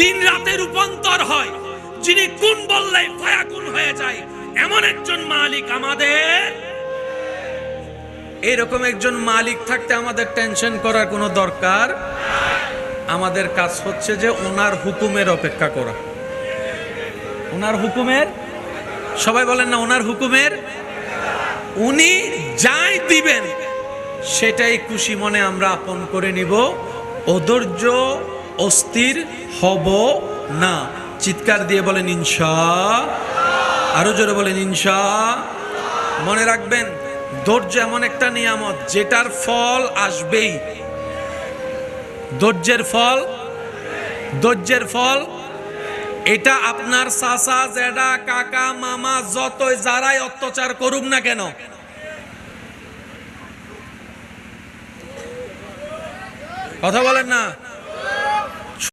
দিন রাতে রূপান্তর হয়, যিনি কুন বললে ফায়াকুন হয়ে যায়, এমন একজন মালিক আমাদের। এরকম একজন মালিক থাকতে আমাদের টেনশন করার কোনো দরকার। আমাদের কাজ হচ্ছে যে ওনার হুকুমের অপেক্ষা করা। ওনার হুকুমের, সবাই বলেন না, ওনার হুকুমের। উনি যাই দিবেন সেটাই খুশি মনে আমরা আপন করে নিব। অধৈর্য অস্থির হব না। চিৎকার দিয়ে বলেন ইনশাআল্লাহ। আরো জোরে বলেন ইনশাআল্লাহ। মনে রাখবেন, ধৈর্য এমন একটা নিয়ামত যেটার ফল আসবেই। ধৈর্যের ফল এটা আপনার চাচা জেঠা কাকা মামা যতই যারাই অত্যাচার করুক না কেন, কথা বলেন না।